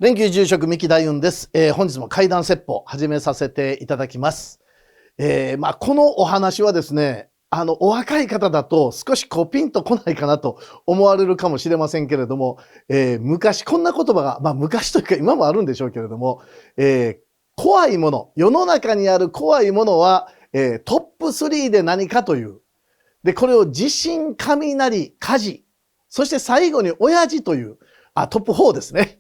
連休住職三木大雲です。本日も怪談説法始めさせていただきます。このお話はですね、お若い方だと少しピンとこないかなと思われるかもしれませんけれども、昔こんな言葉が、昔というか今もあるんでしょうけれども、怖いもの、世の中にある怖いものは、トップ3で何かという。で、これを地震、雷、火事、そして最後に親父という、トップ4ですね。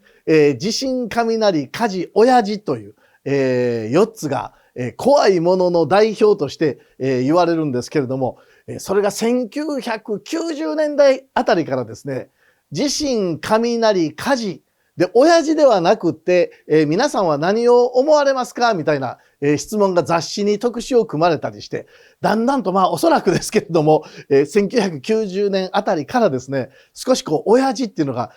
地震、雷、火事、親父という、4つが、怖いものの代表として、言われるんですけれども、それが1990年代あたりからですね、地震、雷、火事、で、親父ではなくって、皆さんは何を思われますかみたいな、質問が雑誌に特集を組まれたりして、だんだんとおそらくですけれども、1990年あたりからですね、少し親父っていうのが、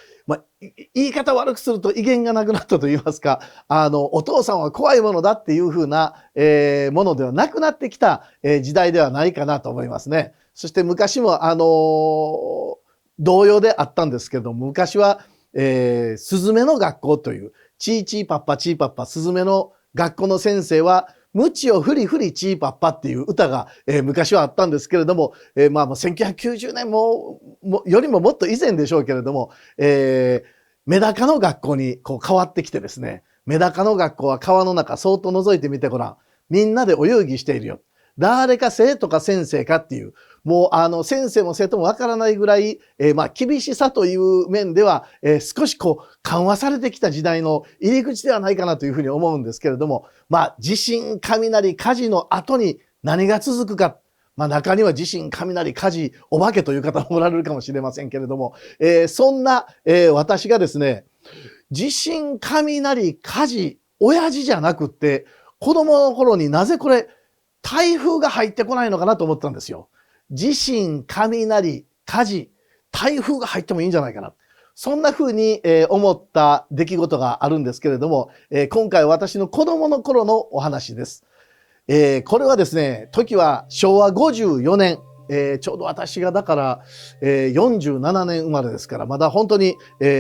言い方悪くすると威厳がなくなったと言いますか、お父さんは怖いものだっていうふうな、ものではなくなってきた、時代ではないかなと思いますね。そして昔も、同様であったんですけれども、昔は、スズメの学校という、チーチーパッパチーパッパ、スズメの学校の先生は、鞭をふりふりチーパッパっていう歌が、昔はあったんですけれども、1990年よりももっと以前でしょうけれども、メダカの学校に変わってきてですね、メダカの学校は川の中そーっと覗いてみてごらん。みんなで泳ぎしているよ。誰か生徒か先生かっていう、もう先生も生徒もわからないぐらい、厳しさという面では、少し緩和されてきた時代の入り口ではないかなというふうに思うんですけれども、地震、雷、火事の後に何が続くか。中には地震、雷、火事、お化けという方もおられるかもしれませんけれども、そんな、私がですね、地震、雷、火事、親父じゃなくって、子供の頃になぜこれ、台風が入ってこないのかなと思ったんですよ。地震、雷、火事、台風が入ってもいいんじゃないかな。そんな風に思った出来事があるんですけれども、今回私の子供の頃のお話です。これはですね、時は昭和54年、ちょうど私がだから、47年生まれですから、まだ本当に、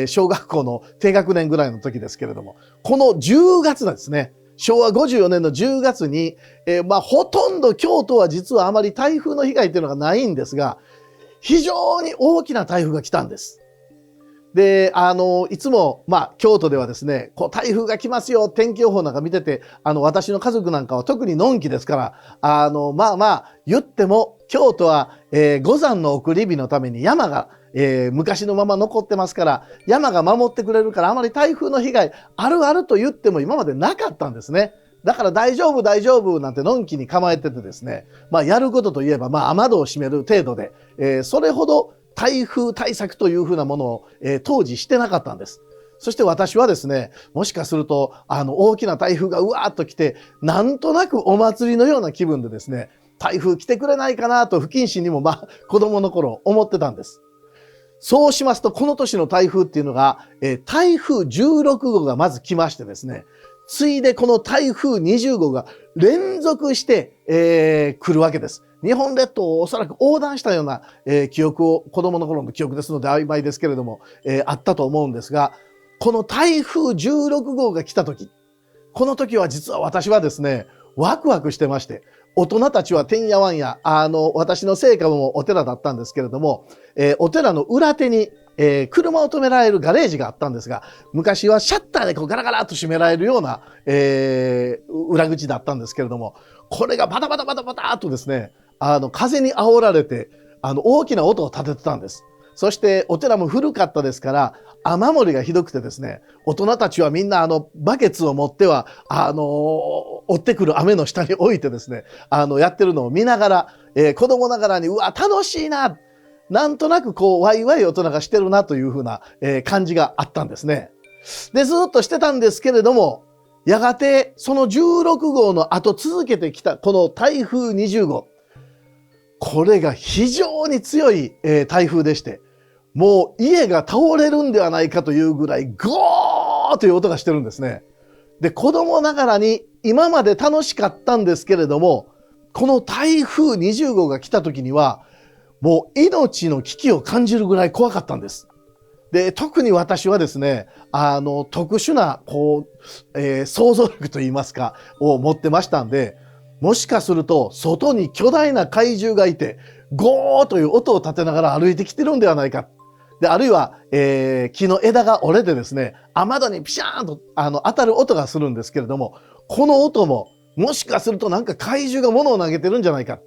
小学校の低学年ぐらいの時ですけれども、この10月なんですね。昭和54年の10月に、ほとんど京都は実はあまり台風の被害というのがないんですが、非常に大きな台風が来たんです。で、いつも、京都ではですね、台風が来ますよ、天気予報なんか見てて、私の家族なんかは特にのんきですから、言っても、京都は、五山の送り火のために山が、昔のまま残ってますから、山が守ってくれるから、あまり台風の被害あるあると言っても今までなかったんですね。だから大丈夫大丈夫なんてのんきに構えててですね、やることといえば、雨戸を閉める程度で、それほど台風対策というふうなものを、当時してなかったんです。そして私はですね、もしかすると、大きな台風がうわーっと来て、なんとなくお祭りのような気分でですね、台風来てくれないかなと不謹慎にも子供の頃思ってたんです。そうしますと、この年の台風っていうのが、台風16号がまず来ましてですね、ついでこの台風20号が連続して、来るわけです。日本列島をおそらく横断したような、記憶を、子供の頃の記憶ですので曖昧ですけれども、あったと思うんですが、この台風16号が来た時、この時は実は私はですね、ワクワクしてまして、大人たちはてんやわんや、私の生家もお寺だったんですけれども、お寺の裏手に、車を止められるガレージがあったんですが、昔はシャッターでガラガラっと閉められるような、裏口だったんですけれども、これがバタバタバタバタっとですね、風に煽られて、大きな音を立ててたんです。そしてお寺も古かったですから、雨漏りがひどくてですね、大人たちはみんなバケツを持っては、追ってくる雨の下に置いてですね、やってるのを見ながら、子供ながらに、うわ、楽しいな、なんとなくワイワイ大人がしてるなというふうな、感じがあったんですね。で、ずっとしてたんですけれども、やがてその16号の後続けてきたこの台風20号、これが非常に強い、台風でして、もう家が倒れるんではないかというぐらいゴーという音がしてるんですね。で、子供ながらに今まで楽しかったんですけれども、この台風20号が来た時には、もう命の危機を感じるぐらい怖かったんです。で、特に私はですね、特殊な、想像力といいますか、を持ってましたんで、もしかすると、外に巨大な怪獣がいて、ゴーという音を立てながら歩いてきてるんではないか。で、あるいは、木の枝が折れてですね、雨戸にピシャーンと、当たる音がするんですけれども、この音も、もしかするとなんか怪獣が物を投げてるんじゃないか。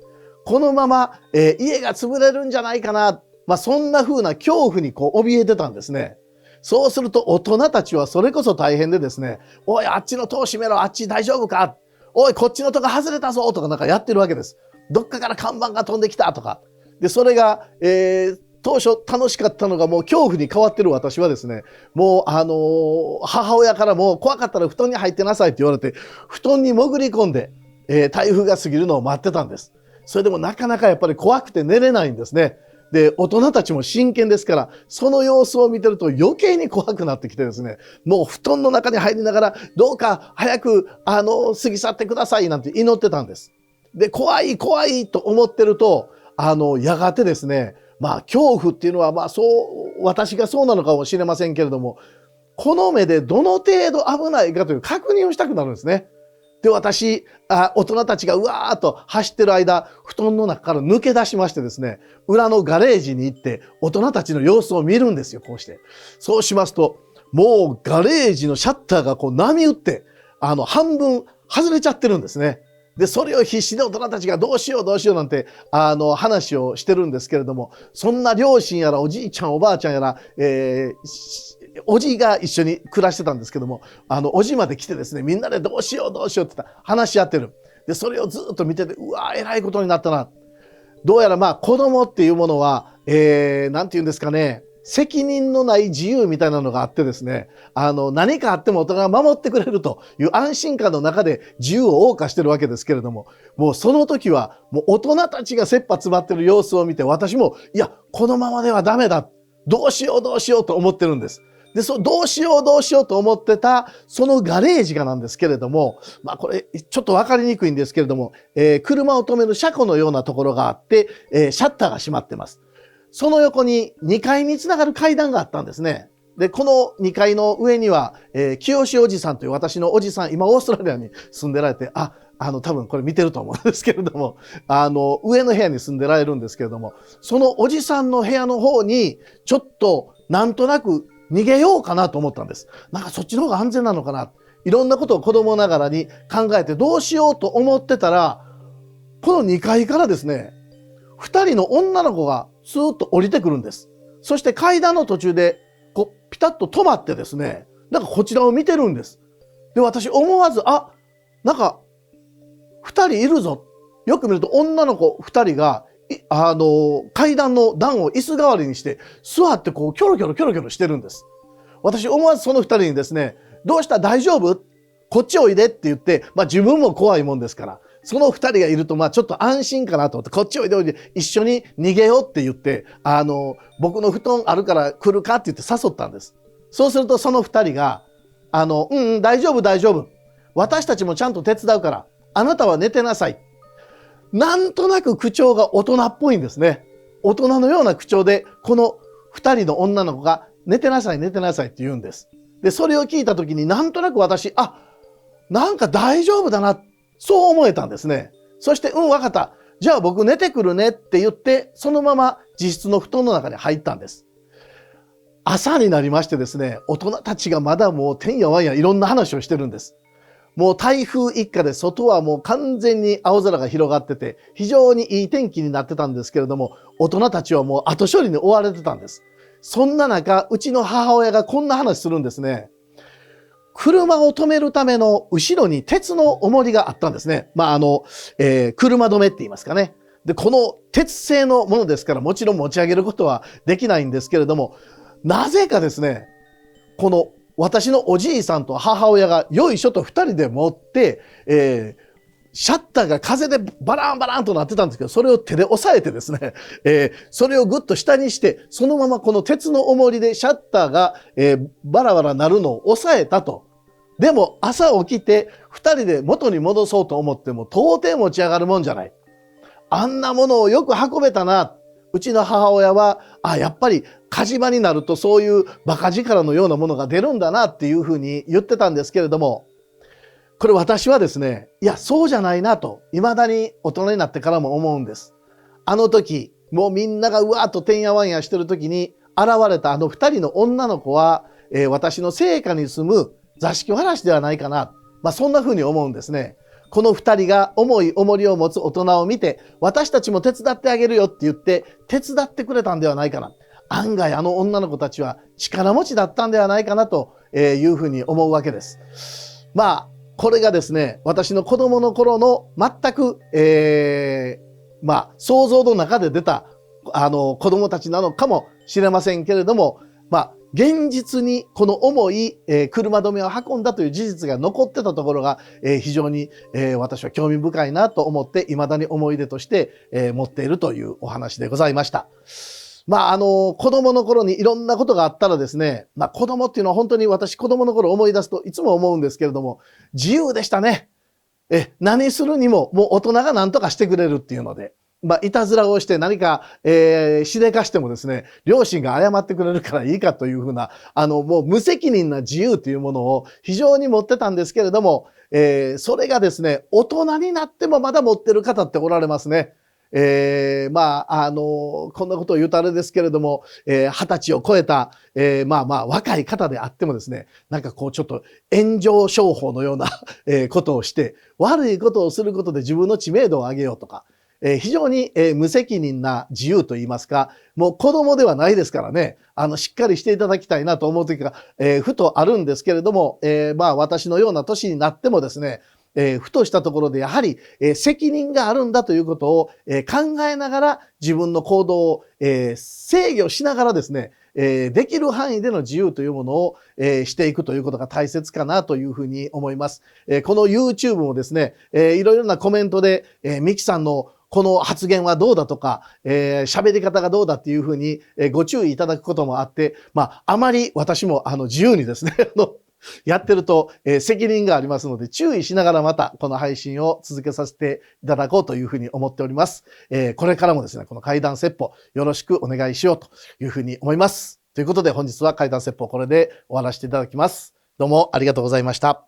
このまま、家が潰れるんじゃないかな。そんな風な恐怖に怯えてたんですね。そうすると大人たちはそれこそ大変でですね、おい、あっちの戸を閉めろ、あっち大丈夫か、おい、こっちの戸が外れたぞとかなんかやってるわけです。どっかから看板が飛んできたとか。で、それが、当初楽しかったのがもう恐怖に変わってる私はですね、もう母親からも怖かったら布団に入ってなさいって言われて、布団に潜り込んで、台風が過ぎるのを待ってたんです。それでもなかなかやっぱり怖くて寝れないんですね。で、大人たちも真剣ですから、その様子を見てると余計に怖くなってきてですね、もう布団の中に入りながら、どうか早く、過ぎ去ってくださいなんて祈ってたんです。で、怖い怖いと思ってると、やがてですね、恐怖っていうのは、私がそうなのかもしれませんけれども、この目でどの程度危ないかという確認をしたくなるんですね。で、私、大人たちがうわーっと走ってる間、布団の中から抜け出しましてですね、裏のガレージに行って、大人たちの様子を見るんですよ、こうして。そうしますと、もうガレージのシャッターが波打って、半分外れちゃってるんですね。で、それを必死で大人たちがどうしようどうしようなんて、話をしてるんですけれども、そんな両親やらおじいちゃんおばあちゃんやら、おじが一緒に暮らしてたんですけども、おじまで来てですね、みんなでどうしようどうしようって話し合ってる。で、それをずっと見てて、うわー、えらいことになったな。どうやら子供っていうものは、なんて言うんですかね、責任のない自由みたいなのがあってですね、何かあっても大人が守ってくれるという安心感の中で自由を謳歌してるわけですけれども、もうその時はもう大人たちが切羽詰まってる様子を見て、私も、いや、このままではダメだ。どうしようどうしようと思ってるんです。で、どうしようどうしようと思ってた、そのガレージがなんですけれども、これ、ちょっとわかりにくいんですけれども、車を止める車庫のようなところがあって、シャッターが閉まってます。その横に2階につながる階段があったんですね。で、この2階の上には、清おじさんという私のおじさん、今オーストラリアに住んでられて、多分これ見てると思うんですけれども、上の部屋に住んでられるんですけれども、そのおじさんの部屋の方に、ちょっとなんとなく逃げようかなと思ったんです。なんかそっちの方が安全なのかな。いろんなことを子供ながらに考えてどうしようと思ってたら、この2階からですね、2人の女の子がスーッと降りてくるんです。そして階段の途中で、ピタッと止まってですね、なんかこちらを見てるんです。で、私思わず、なんか、2人いるぞ。よく見ると女の子2人が、階段の段を椅子代わりにして、座ってキョロキョロしてるんです。私思わずその2人にですね、どうした大丈夫こっちおいでって言って、自分も怖いもんですから、その2人がいると、ちょっと安心かなと思って、こっちおいでおいで、一緒に逃げようって言って、僕の布団あるから来るかって言って誘ったんです。そうするとその2人が、大丈夫大丈夫。私たちもちゃんと手伝うから、あなたは寝てなさい。なんとなく口調が大人っぽいんですね。大人のような口調で、この2人の女の子が、寝てなさい寝てなさいって言うんです。で、それを聞いた時になんとなく私、なんか大丈夫だな。そう思えたんですね。そして、わかった。じゃあ僕寝てくるねって言って、そのまま自室の布団の中に入ったんです。朝になりましてですね、大人たちがまだもうてんやわんやいろんな話をしてるんです。もう台風一過で外はもう完全に青空が広がってて、非常にいい天気になってたんですけれども、大人たちはもう後処理に追われてたんです。そんな中、うちの母親がこんな話するんですね。車を止めるための後ろに鉄の重りがあったんですね。車止めって言いますかね。で、この鉄製のものですから、もちろん持ち上げることはできないんですけれども、なぜかですね、この私のおじいさんと母親がよいしょと二人で持って、シャッターが風でバランバランとなってたんですけど、それを手で押さえてですね、それをぐっと下にして、そのままこの鉄の重りでシャッターが、バラバラなるのを押さえたと。でも朝起きて二人で元に戻そうと思っても到底持ち上がるもんじゃない。あんなものをよく運べたな。うちの母親は、やっぱり火事場になるとそういうバカ力のようなものが出るんだなっていうふうに言ってたんですけれども、これ私はですね、いや、そうじゃないなと、未だに大人になってからも思うんです。あの時、もうみんながうわーっとてんやわんやしてる時に現れたあの2人の女の子は、私の生家に住む座敷わらしではないかな。そんな風に思うんですね。この2人が重い重りを持つ大人を見て、私たちも手伝ってあげるよって言って手伝ってくれたんではないかな。案外あの女の子たちは力持ちだったんではないかなというふうに思うわけです。これがですね、私の子供の頃の全く、想像の中で出た子供たちなのかもしれませんけれども、現実にこの重い、車止めを運んだという事実が残ってたところが、非常に、私は興味深いなと思って未だに思い出として、持っているというお話でございました。子供の頃にいろんなことがあったらですね、子供っていうのは本当に私子供の頃思い出すといつも思うんですけれども、自由でしたね。何するにももう大人が何とかしてくれるっていうので、いたずらをして何か、しでかしてもですね、両親が謝ってくれるからいいかというふうな、もう無責任な自由というものを非常に持ってたんですけれども、それがですね、大人になってもまだ持ってる方っておられますね。こんなことを言うとあれですけれども、20歳を超えた、若い方であってもですね、なんかこうちょっと炎上商法のようなことをして、悪いことをすることで自分の知名度を上げようとか、非常に無責任な自由といいますか、もう子供ではないですからね、しっかりしていただきたいなと思う時が、ふとあるんですけれども、私のような年になってもですね、ふとしたところでやはり、責任があるんだということを、考えながら自分の行動を、制御しながらですね、できる範囲での自由というものを、していくということが大切かなというふうに思います。この YouTube もですね、いろいろなコメントで、ミキさんのこの発言はどうだとか、喋り方がどうだっていうふうに、ご注意いただくこともあって、あまり私も自由にですね、やってると、責任がありますので注意しながらまたこの配信を続けさせていただこうというふうに思っております。これからもですね、この怪談説法よろしくお願いしようというふうに思います。ということで本日は怪談説法これで終わらせていただきます。どうもありがとうございました。